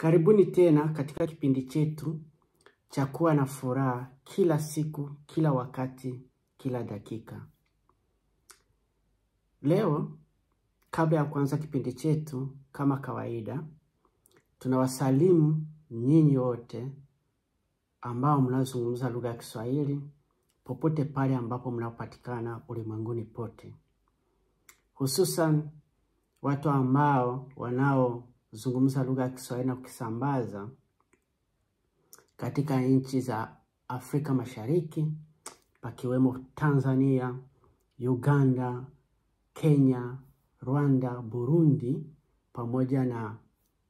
Karibuni tena katika kipindi chetu cha kuwa na furaha kila siku, kila wakati, kila dakika. Leo, kabla ya kuanza kipindi chetu kama kawaida, tunawasalimu nyinyi wote ambao mnazungumza lugha ya Kiswahili popote pale ambapo mnapatikana ulimwenguni pote. Hususan watu ambao wanaozungumza lugha ya Kiswahili na kukisambaza katika nchi za Afrika Mashariki, pakiwemo Tanzania, Uganda, Kenya, Rwanda, Burundi, pamoja na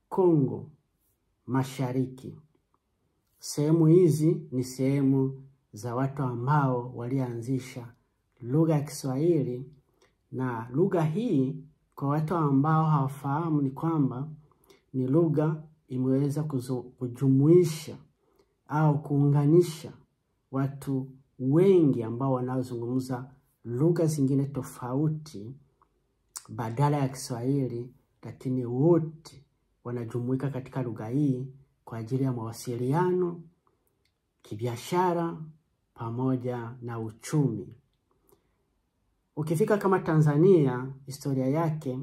Kongo Mashariki. Sehemu hizi ni sehemu za watu ambao walianzisha lugha ya Kiswahili, na lugha hii kwa watu ambao hawafahamu ni kwamba ni lugha imeweza kujumuisha au kuunganisha watu wengi ambao wanaozungumza lugha zingine tofauti badala ya Kiswahili, lakini wote wanajumuika katika lugha hii kwa ajili ya mawasiliano, kibiashara, pamoja na uchumi. Ukifika kama Tanzania, historia yake,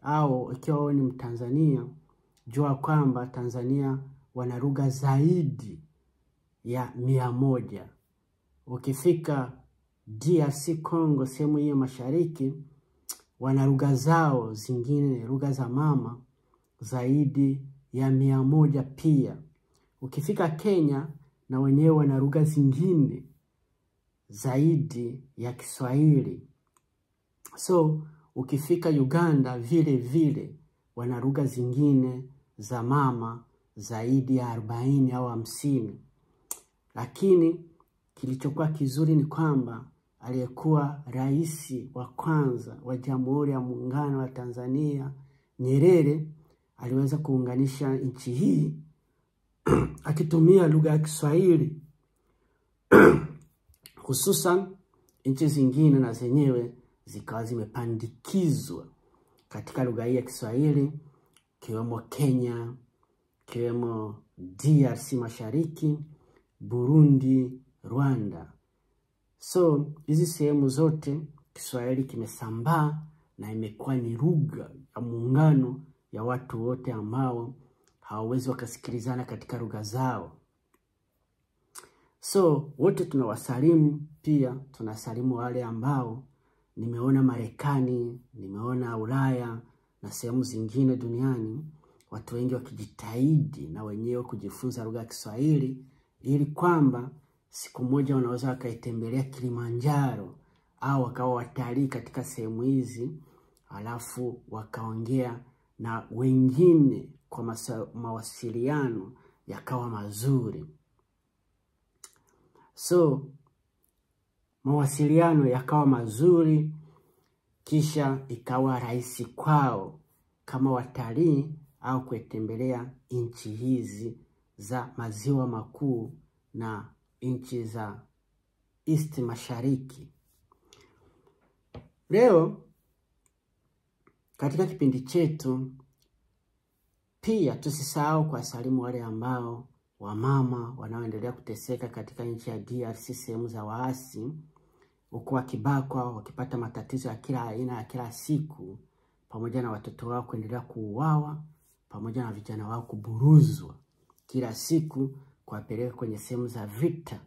au ikiwa ni Mtanzania, jua kwamba Tanzania wana lugha zaidi ya 100. Ukifika DRC Congo, sehemu hiyo mashariki, wana lugha zao zingine, lugha za mama zaidi ya 100 pia. Ukifika Kenya, na wenyewe wana lugha zingine zaidi ya Kiswahili. So, ukifika Uganda vile vile wana lugha zingine za mama zaidi ya 40 au 50. Lakini kilichokuwa kizuri ni kwamba aliyekuwa rais wa kwanza wa Jamhuri ya Muungano wa Tanzania, Nyerere, aliweza kuunganisha nchi hii akitumia lugha ya Kiswahili. Hususan nchi zingine na zenyewe zikawa zimepandikizwa katika lugha hii ya Kiswahili, kiwemo Kenya, kiwemo DRC Mashariki, Burundi, Rwanda. So, hizi sehemu zote Kiswahili kimesambaa na imekuwa ni lugha ya muungano ya watu wote ambao hawawezi wakasikilizana katika lugha zao. So, wote tunawasalimu, pia tunasalimu wale ambao nimeona Marekani, nimeona Ulaya na sehemu zingine duniani, watu wengi wakijitahidi na wenyewe kujifunza lugha ya Kiswahili, ili kwamba siku moja wanaweza wakaitembelea Kilimanjaro au wakawa watalii katika sehemu hizi, alafu wakaongea na wengine kwa mawasiliano yakawa mazuri. So, mawasiliano yakawa mazuri, kisha ikawa rahisi kwao kama watalii au kuitembelea nchi hizi za maziwa makuu na nchi za East Mashariki. Leo katika kipindi chetu pia tusisahau kuwasalimu wale ambao wamama wanaoendelea kuteseka katika nchi ya DRC, sehemu za waasi, huku wakibakwa, wakipata matatizo ya kila aina ya kila siku, pamoja na watoto wao kuendelea kuuawa, pamoja na vijana wao kuburuzwa kila siku kuwapeleka kwenye sehemu za vita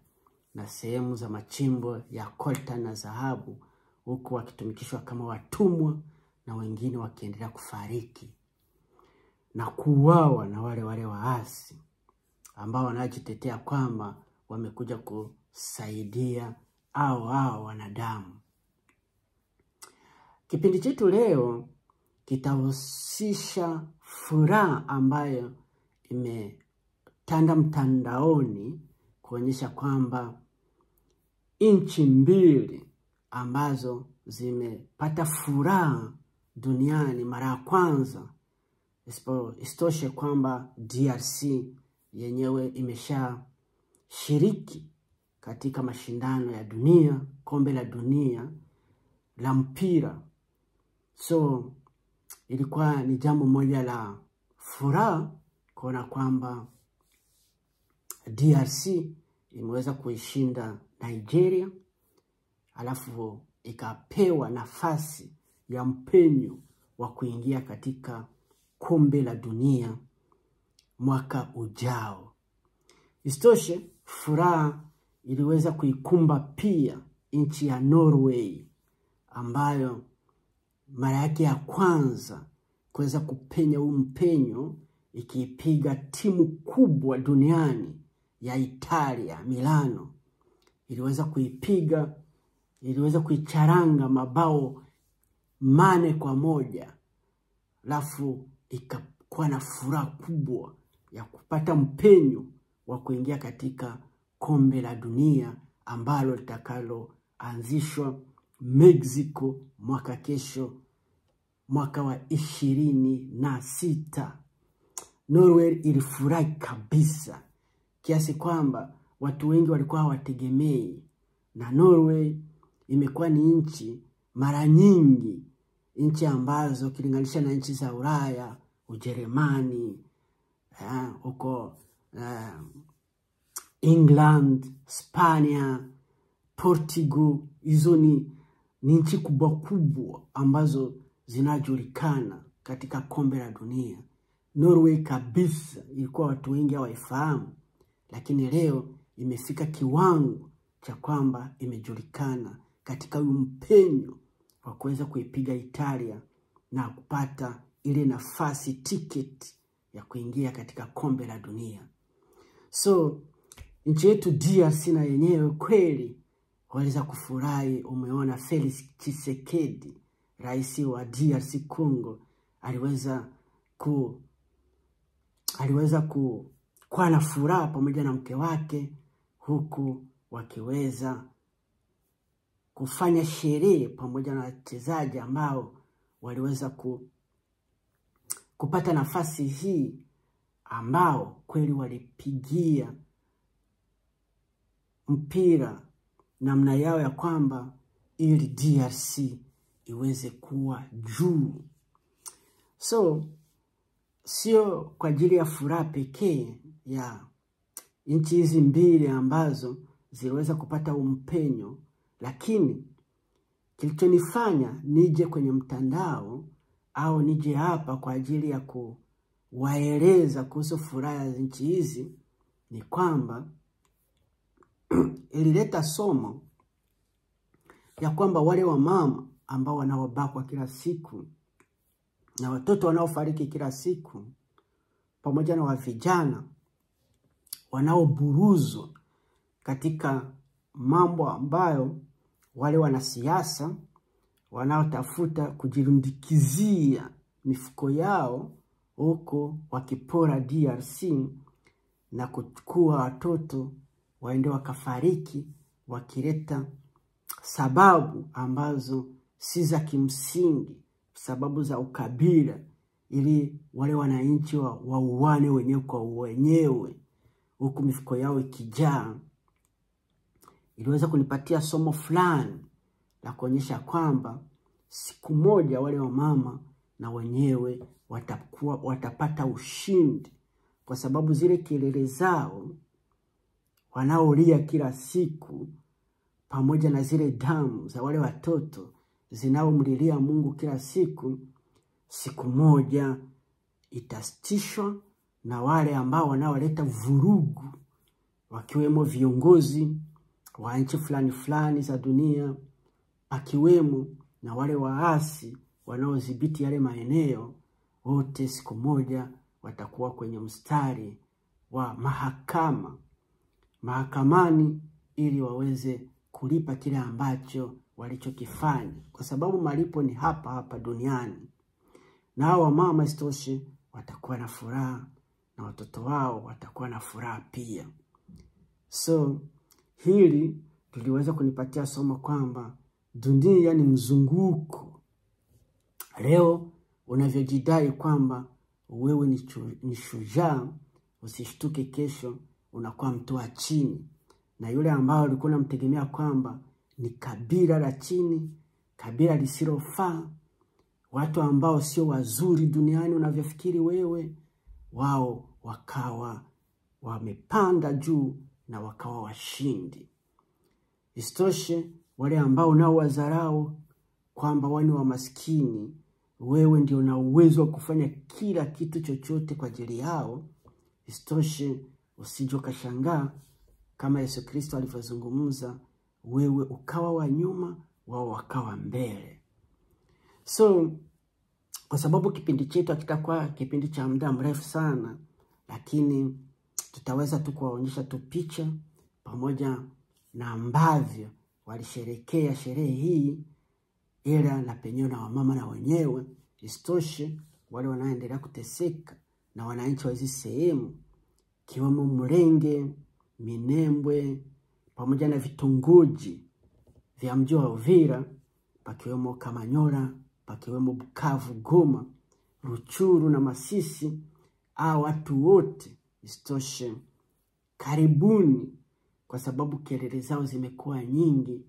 na sehemu za machimbo ya coltan na dhahabu, huku wakitumikishwa kama watumwa na wengine wakiendelea kufariki na kuuawa na wale waasi ambao wanajitetea kwamba wamekuja kusaidia hao wanadamu. Kipindi chetu leo kitahusisha furaha ambayo imetanda mtandaoni kuonyesha kwamba nchi mbili ambazo zimepata furaha duniani mara ya kwanza, isitoshe kwamba DRC yenyewe imesha shiriki katika mashindano ya dunia, kombe la dunia la mpira. So, ilikuwa ni jambo moja la furaha kwa kuona kwamba DRC imeweza kuishinda Nigeria, alafu ikapewa nafasi ya mpenyo wa kuingia katika kombe la dunia mwaka ujao. Isitoshe, furaha iliweza kuikumba pia nchi ya Norway, ambayo mara yake ya kwanza kuweza kupenya mpenyo ikipiga timu kubwa duniani ya Italia, Milano. Iliweza kuicharanga mabao 8-1. Alafu ikakuwa na furaha kubwa ya kupata mpenyo wa kuingia katika kombe la dunia ambalo litakaloanzishwa Mexico mwaka kesho, mwaka wa 26. Norway ilifurahi kabisa kiasi kwamba watu wengi walikuwa hawategemei, na Norway imekuwa ni nchi mara nyingi, nchi ambazo kilinganisha na nchi za Ulaya, Ujerumani, huko England, Spania, Portugal, hizo ni nchi kubwa kubwa ambazo zinajulikana katika kombe la dunia. Norway kabisa ilikuwa watu wengi hawaifahamu, lakini leo imefika kiwango cha kwamba imejulikana katika mpenyo wa kuweza kuipiga Italia na kupata ile nafasi, ticket ya kuingia katika kombe la dunia. So nchi yetu DRC na yenyewe kweli waliweza kufurahi. Umeona Felix Tshisekedi, rais wa DRC Congo, aliweza kuwa na furaha pamoja na mke wake, huku wakiweza kufanya sherehe pamoja na wachezaji ambao waliweza kupata nafasi hii, ambao kweli walipigia mpira namna yao ya kwamba ili DRC iweze kuwa juu. So sio kwa ajili ya furaha pekee ya nchi hizi mbili ambazo ziliweza kupata mpenyo, lakini kilichonifanya nije kwenye mtandao au nije hapa kwa ajili ya kuwaeleza kuhusu furaha ya nchi hizi ni kwamba ilileta somo ya kwamba wale wa mama ambao wanaobakwa kila siku na watoto wanaofariki kila siku, pamoja na wa vijana wanaoburuzwa katika mambo ambayo wale wanasiasa wanaotafuta kujirundikizia mifuko yao huko wakipora DRC na kuchukua watoto waende wakafariki, wakileta sababu ambazo si za kimsingi, sababu za ukabila, ili wale wananchi wauane wenyewe kwa wenyewe, huku mifuko yao ikijaa. Iliweza kunipatia somo fulani la kuonyesha kwamba siku moja wale wa mama na wenyewe watapata ushindi, kwa sababu zile kelele zao wanaolia kila siku, pamoja na zile damu za wale watoto zinaomlilia Mungu kila siku, siku moja itasitishwa na wale ambao wanaoleta vurugu, wakiwemo viongozi wa nchi fulani za dunia, akiwemo na wale waasi wanaodhibiti yale maeneo. Wote siku moja watakuwa kwenye mstari wa mahakamani ili waweze kulipa kile ambacho walichokifanya, kwa sababu malipo ni hapa hapa duniani. Na hao mama isitoshe watakuwa na furaha, na watoto wao watakuwa na furaha pia. So hili tuliweza kunipatia somo kwamba dunia ni mzunguko. Leo unavyojidai kwamba wewe ni shujaa, usishtuke kesho unakuwa mtu wa chini. Na yule ambao ulikuwa unamtegemea kwamba ni kabila la chini, kabila lisilofaa, watu ambao sio wazuri duniani unavyofikiri wewe, wao wakawa wamepanda juu na wakawa washindi. Isitoshe, wale ambao nao wadharau kwamba wao ni wa maskini, wewe ndio una uwezo wa kufanya kila kitu chochote kwa ajili yao. Isitoshe, usije ukashangaa kama Yesu Kristo alivyozungumza, wewe ukawa wa nyuma, wao wakawa mbele. So, kwa sababu kipindi chetu hakitakuwa kipindi cha muda mrefu sana, lakini tutaweza tu kuwaonyesha tu picha pamoja na ambavyo walisherekea sherehe hii, ila na penyewe na wamama na wenyewe. Isitoshe, wale wanaendelea kuteseka na wananchi wa hizi sehemu, kiwemo Mlenge, Minembwe, pamoja na vitongoji vya mji wa Uvira, pakiwemo Kamanyola, pakiwemo Bukavu, Goma, Ruchuru na Masisi, watu wote. Isitoshe, karibuni, kwa sababu kelele zao zimekuwa nyingi,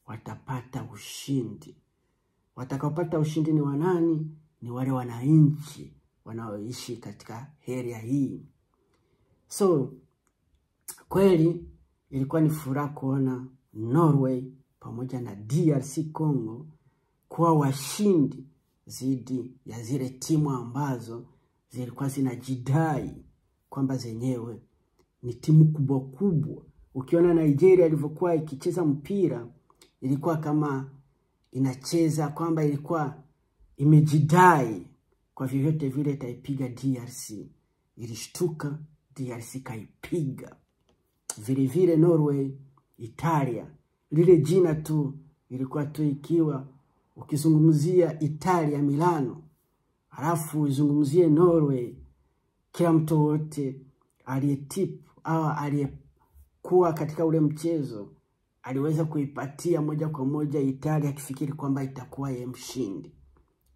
watapata ushindi. Watakaopata ushindi ni wanani? Ni wale wananchi wanaoishi katika area hii. So, kweli ilikuwa ni furaha kuona Norway pamoja na DRC Congo kuwa washindi zidi ya zile timu ambazo zilikuwa zinajidai kwamba zenyewe ni timu kubwa kubwa. Ukiona Nigeria ilivyokuwa ikicheza mpira, ilikuwa kama inacheza kwamba ilikuwa imejidai kwa vyovyote vile itaipiga DRC. Ilishtuka, DRC kaipiga. Vile vile Norway, Italia, lile jina tu ilikuwa tu ikiwa ukizungumzia Italia Milano, halafu uzungumzie Norway, kila mtu wote aliyetip au aliyekuwa katika ule mchezo aliweza kuipatia moja kwa moja Italia akifikiri kwamba itakuwa yeye mshindi.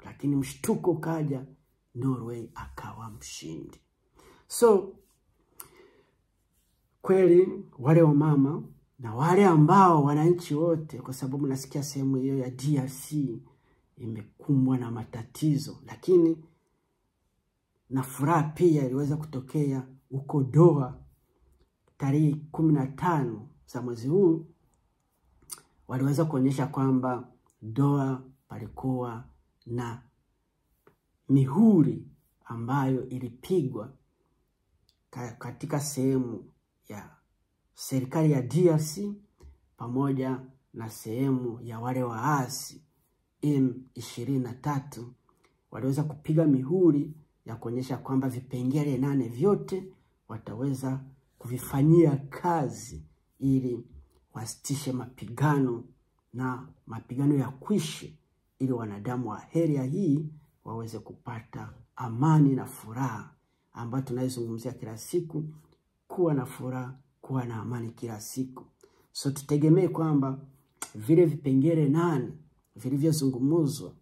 Lakini mshtuko kaja, Norway akawa mshindi. So, kweli wale wa mama na wale ambao wananchi wote, kwa sababu nasikia sehemu hiyo ya DRC imekumbwa na matatizo, lakini na furaha pia iliweza kutokea huko Doha tarehe 15 za mwezi huu. Waliweza kuonyesha kwamba Doha palikuwa na mihuri ambayo ilipigwa katika sehemu ya serikali ya DRC pamoja na sehemu ya wale waasi M23. Waliweza kupiga mihuri ya kuonyesha kwamba vipengele 8 vyote wataweza kuvifanyia kazi ili wasitishe mapigano na mapigano ya kwishe, ili wanadamu wa area hii waweze kupata amani na furaha ambayo tunaizungumzia kila siku, kuwa na furaha, kuwa na amani kila siku. So tutegemee kwamba vile vipengele 8 vilivyozungumzwa,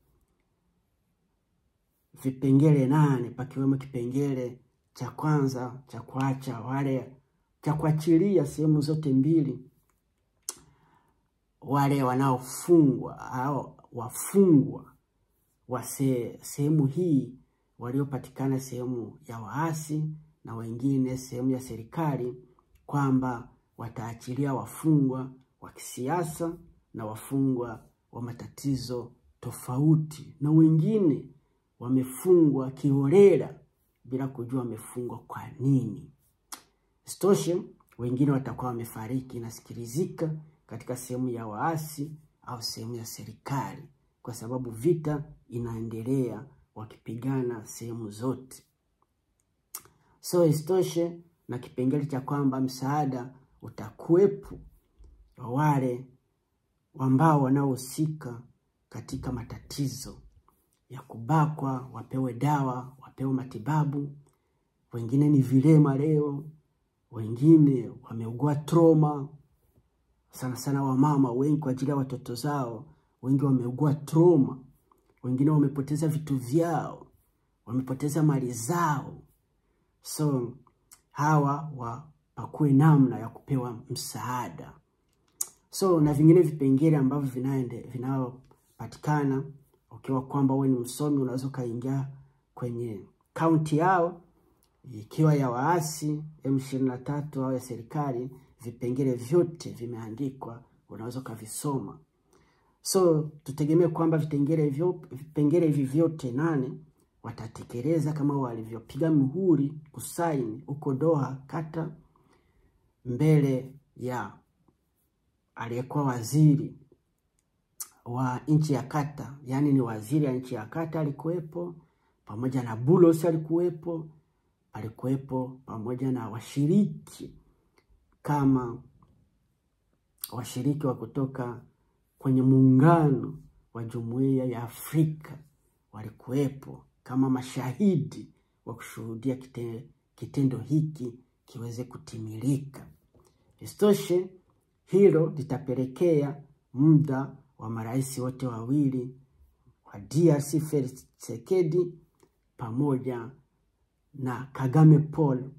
vipengele 8 pakiwemo kipengele cha kwanza cha kuacha wale, cha kuachilia sehemu zote mbili wale wanaofungwa au wafungwa wa sehemu hii waliopatikana sehemu ya waasi na wengine sehemu ya serikali, kwamba wataachilia wafungwa wa kisiasa na wafungwa wa matatizo tofauti, na wengine wamefungwa kiholela bila kujua wamefungwa kwa nini. Isitoshe, wengine watakuwa wamefariki na sikilizika katika sehemu ya waasi au sehemu ya serikali, kwa sababu vita inaendelea wakipigana sehemu zote. So isitoshe, na kipengele cha kwamba msaada utakuwepo wale ambao wanaohusika katika matatizo ya kubakwa, wapewe dawa, wapewe matibabu. Wengine ni vilema leo, wengine wameugua trauma. Sana sana wamama wengi kwa ajili ya watoto zao, wengi wameugua trauma. Wengine wamepoteza vitu vyao, wamepoteza mali zao. So hawa wapakue namna ya kupewa msaada. So na vingine vipengele ambavyo vinapatikana, ukiwa kwamba wewe ni msomi unaweza kaingia kwenye kaunti yao ikiwa ya waasi M23 au ya serikali, vipengele vyote vimeandikwa, unaweza kuvisoma. So tutegemee kwamba vipengele hivi vyote 8 watatekeleza kama walivyopiga muhuri kusaini huko Doha, Qatar, mbele ya aliyekuwa waziri wa nchi ya Qatar, yani ni waziri wa nchi ya Qatar alikuwepo, pamoja na Bulos alikuwepo pamoja na washiriki kama washiriki wa kutoka kwenye muungano wa Jumuiya ya Afrika walikuwepo kama mashahidi wa kushuhudia kitendo hiki kiweze kutimilika. Isitoshe, hilo litapelekea muda wa marais wote wawili wa DRC Felix Tshisekedi pamoja na Kagame Paul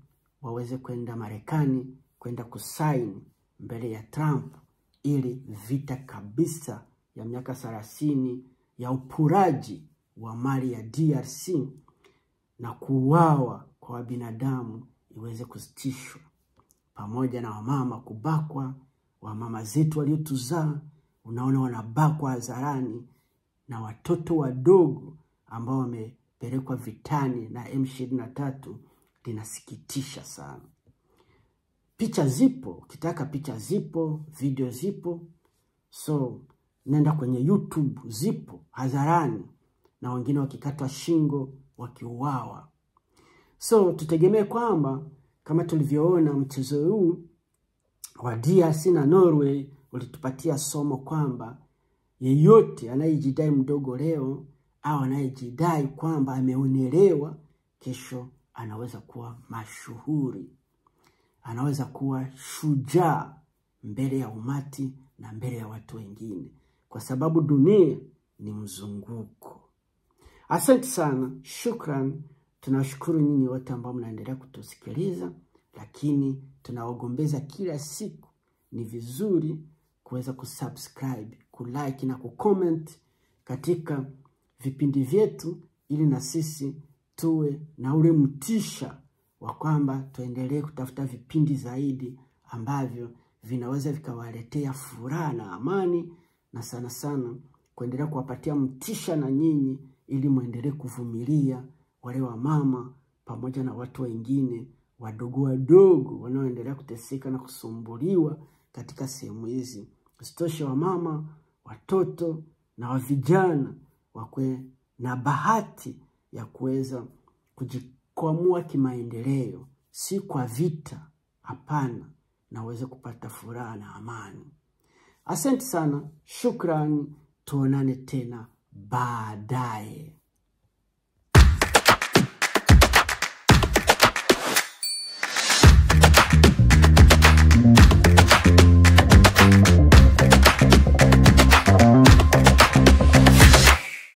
waweze kwenda Marekani kwenda kusaini mbele ya Trump, ili vita kabisa ya miaka 30 ya upuraji wa mali ya DRC na kuuawa kwa binadamu iweze kusitishwa, pamoja na wamama kubakwa, wamama zetu waliotuzaa unaona wanabakwa hadharani, na watoto wadogo ambao wamepelekwa vitani na M23. Linasikitisha sana. Picha zipo, ukitaka picha zipo, video zipo. So nenda kwenye YouTube, zipo hadharani, na wengine wakikatwa shingo, wakiuawa. So tutegemee kwamba kama tulivyoona mchezo huu wa DRC na Norway ulitupatia somo kwamba yeyote anayejidai mdogo leo au anayejidai kwamba ameonelewa, kesho anaweza kuwa mashuhuri, anaweza kuwa shujaa mbele ya umati na mbele ya watu wengine, kwa sababu dunia ni mzunguko. Asante sana, shukran. Tunashukuru nyinyi wote ambao mnaendelea kutusikiliza, lakini tunawagombeza kila siku, ni vizuri kuweza kusubscribe, kulike na kucomment katika vipindi vyetu, ili na sisi tuwe na ule mtisha wa kwamba tuendelee kutafuta vipindi zaidi ambavyo vinaweza vikawaletea furaha na amani, na sana sana kuendelea kuwapatia mtisha na nyinyi, ili muendelee kuvumilia wale wa mama pamoja na watu wengine wadogo wanaoendelea kuteseka na kusumbuliwa katika sehemu hizi. Usitoshe, wa mama, watoto na wa vijana wakwe na bahati ya kuweza kujikwamua kimaendeleo, si kwa vita, hapana, na uweze kupata furaha na amani. Asante sana, shukrani, tuonane tena baadaye.